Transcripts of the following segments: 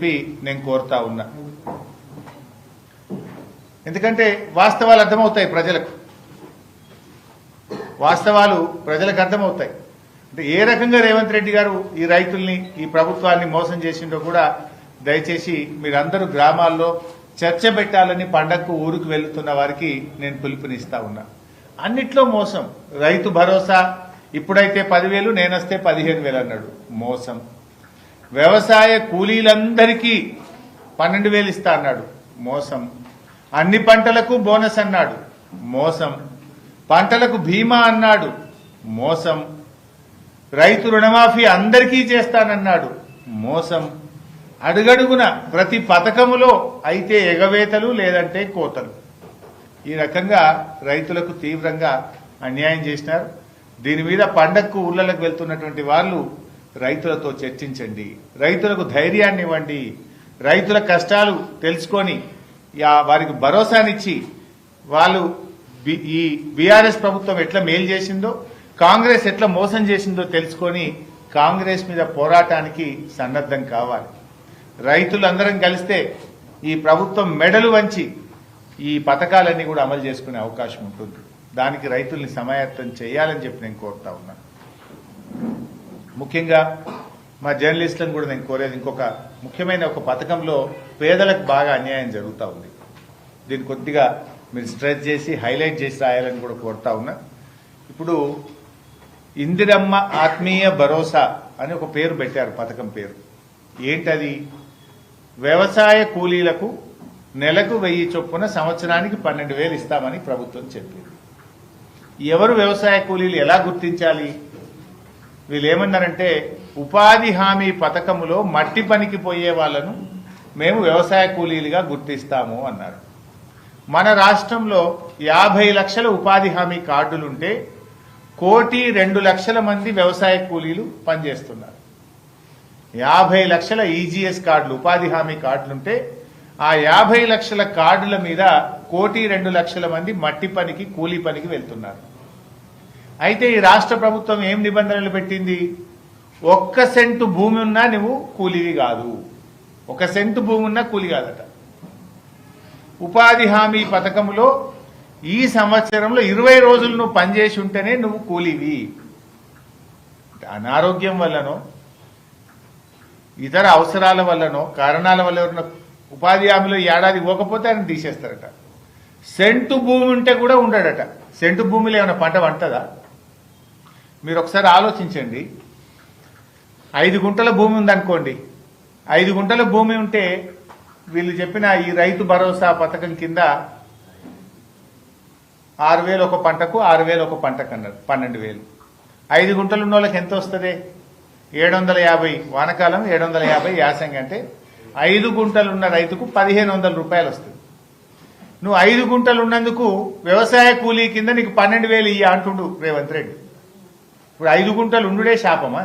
చెప్పి నేను కోరుతా ఉన్నా. ఎందుకంటే వాస్తవాలు అర్థమవుతాయి ప్రజలకు, వాస్తవాలు ప్రజలకు అర్థమవుతాయి. అంటే ఏ రకంగా రేవంత్ రెడ్డి గారు ఈ రైతుల్ని, ఈ ప్రభుత్వాన్ని మోసం చేసిండో కూడా దయచేసి మీరందరూ గ్రామాల్లో చర్చ పెట్టాలని పండగకు ఊరికి వెళ్తున్న వారికి నేను పిలుపునిస్తా ఉన్నా. అన్నిట్లో మోసం. రైతు భరోసా ఇప్పుడైతే 10,000, నేనొస్తే 15,000 అన్నాడు, మోసం. వ్యవసాయ కూలీలందరికీ 12,000 ఇస్తా అన్నాడు, మోసం. అన్ని పంటలకు బోనస్ అన్నాడు, మోసం. పంటలకు బీమా అన్నాడు, మోసం. రైతు రుణమాఫీ అందరికీ చేస్తానన్నాడు, మోసం. అడుగడుగున ప్రతి పథకములో అయితే ఎగవేతలు, లేదంటే కోతలు. ఈ రకంగా రైతులకు తీవ్రంగా అన్యాయం చేసినారు. దీని మీద పండగకు ఊళ్ళకు వెళ్తున్నటువంటి వాళ్ళు రైతులతో చర్చించండి, రైతులకు ధైర్యాన్ని ఇవ్వండి, రైతుల కష్టాలు తెలుసుకొని వారికి భరోసానిచ్చి వాళ్ళు ఈ బీఆర్ఎస్ ప్రభుత్వం ఎట్లా మేలు చేసిందో, కాంగ్రెస్ ఎట్లా మోసం చేసిందో తెలుసుకొని కాంగ్రెస్ మీద పోరాటానికి సన్నద్ధం కావాలి. రైతులందరం కలిస్తే ఈ ప్రభుత్వం మెడలు వంచి ఈ పథకాలన్నీ కూడా అమలు చేసుకునే అవకాశం ఉంటుంది. దానికి రైతుల్ని సమాయత్తం చేయాలని చెప్పి నేను కోరుతా ఉన్నాను. ముఖ్యంగా మా జర్నలిస్టులను కూడా నేను కోరేది, ఇంకొక ముఖ్యమైన ఒక పథకంలో పేదలకు బాగా అన్యాయం జరుగుతూ ఉంది. దీన్ని కొద్దిగా మీరు స్ట్రెస్ చేసి హైలైట్ చేసి రాయాలని కూడా కోరుతా ఉన్నా. ఇప్పుడు ఇందిరమ్మ ఆత్మీయ భరోసా అని ఒక పేరు పెట్టారు, పథకం పేరు. ఏంటది? వ్యవసాయ కూలీలకు నెలకు 1000 చొప్పున సంవత్సరానికి 12,000 ఇస్తామని ప్రభుత్వం చెప్పింది. ఎవరు వ్యవసాయ కూలీలు ఎలా గుర్తించాలి? వీళ్ళు ఏమన్నారంటే, ఉపాధి హామీ పథకములో మట్టి పనికి పోయే వాళ్లను మేము వ్యవసాయ కూలీలుగా గుర్తిస్తాము అన్నారు. మన రాష్ట్రంలో 50 లక్షల ఉపాధి హామీ కార్డులుంటే 1,02,00,000 మంది వ్యవసాయ కూలీలు పనిచేస్తున్నారు. 50 లక్షల ఈజీఎస్ కార్డులు, ఉపాధి హామీ కార్డులుంటే ఆ 50 లక్షల కార్డుల మీద 1,02,00,000 మంది మట్టి పనికి, కూలీ పనికి వెళ్తున్నారు. అయితే ఈ రాష్ట్ర ప్రభుత్వం ఏం నిబంధనలు పెట్టింది? 1 సెంటు భూమి ఉన్నా నువ్వు కూలీవి కాదు, 1 సెంటు భూమి ఉన్నా కూలీ కాదట. ఉపాధి హామీ పథకంలో ఈ సంవత్సరంలో 20 రోజులు నువ్వు పనిచేసి ఉంటేనే నువ్వు కూలీవి. అనారోగ్యం వల్లనో, ఇతర అవసరాల వల్లనో, కారణాల వల్ల ఎవరైనా ఉపాధి హామీలో ఏడాది పోకపోతే ఆయన తీసేస్తారట. సెంటు భూమి ఉంటే కూడా ఉండడట. సెంటు భూమిలో ఏమైనా పంట పంటదా? మీరు ఒకసారి ఆలోచించండి. 5 గుంటల భూమి ఉందనుకోండి, 5 గుంటల భూమి ఉంటే వీళ్ళు చెప్పిన ఈ రైతు భరోసా పథకం కింద 6,000 ఒక పంటకు, 6,000 ఒక పంటకు అన్నారు, 12,000. 5 గుంటలు ఉన్న వాళ్ళకి ఎంత వస్తుంది? 750. వానకాలం 750, యాసంగి అంటే 5 గుంటలు ఉన్న రైతుకు 1,500 రూపాయలు వస్తుంది. నువ్వు 5 గుంటలు ఉన్నందుకు వ్యవసాయ కూలీ కింద నీకు 12,000 ఇయ్య అంటుండు రేవంత్ రెడ్డి. ఇప్పుడు 5 గుంటలు ఉండుడే శాపమా?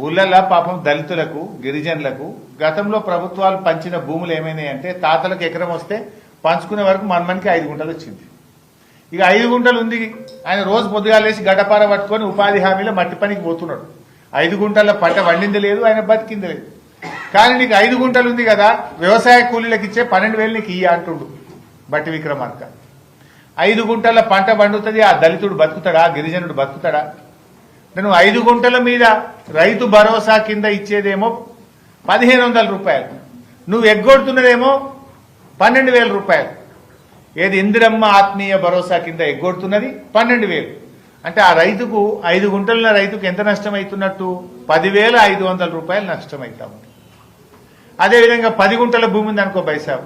ఊళ్ళల్లో పాపం దళితులకు, గిరిజనులకు గతంలో ప్రభుత్వాలు పంచిన భూములు ఏమైనాయంటే, తాతలకు ఎకరం వస్తే పంచుకునే వరకు మనకి 5 గుంటలు వచ్చింది. ఇక 5 గుంటలు ఉంది, ఆయన రోజు పొద్దుగాలేసి గడ్డపార పట్టుకొని ఉపాధి హామీలో మట్టి పనికి పోతున్నాడు. 5 గుంటల పంట వండింది లేదు, ఆయన బతికింది లేదు. కానీ నీకు 5 గుంటలు ఉంది కదా, వ్యవసాయ కూలీలకు ఇచ్చే 12,000 నీకు ఇయ్య అంటుండు బట్టి విక్రమార్క. 5 గుంటల పంట పండుతుంది, ఆ దళితుడు బతుకుతాడా, గిరిజనుడు బతుకుతాడా? నువ్వు 5 గుంటల మీద రైతు భరోసా కింద ఇచ్చేదేమో 1,500 రూపాయలు, నువ్వు ఎగ్గొడుతున్నదేమో 12,000 రూపాయలు. ఏది ఇందిరమ్మ ఆత్మీయ భరోసా కింద ఎగ్గొడుతున్నది 12,000. అంటే ఆ రైతుకు 5 గుంటల రైతుకు ఎంత నష్టం అవుతున్నట్టు? 10,500 రూపాయలు నష్టం అవుతా ఉంది. అదేవిధంగా 10 గుంటల భూమి ఉంది అనుకో బైసాబ్,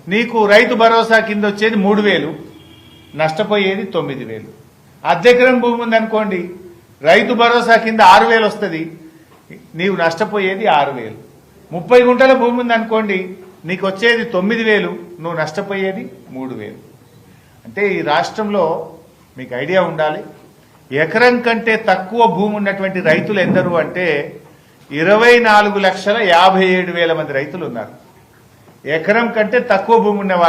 నీకు రైతు భరోసా కింద వచ్చేది 3,000, నష్టపోయేది 9,000. అర్ధెకరం భూమి ఉంది అనుకోండి, రైతు భరోసా కింద 6,000 వస్తుంది, నీవు నష్టపోయేది 6,000. 30 గుంటల భూమి ఉంది అనుకోండి, నీకు వచ్చేది 9,000, నువ్వు నష్టపోయేది 3,000. అంటే ఈ రాష్ట్రంలో మీకు ఐడియా ఉండాలి, ఎకరం కంటే తక్కువ భూమి ఉన్నటువంటి రైతులు ఎందరు అంటే 24,57,000 మంది రైతులు ఉన్నారు. ఎకరం కంటే తక్కువ భూమి ఉన్న వాళ్ళు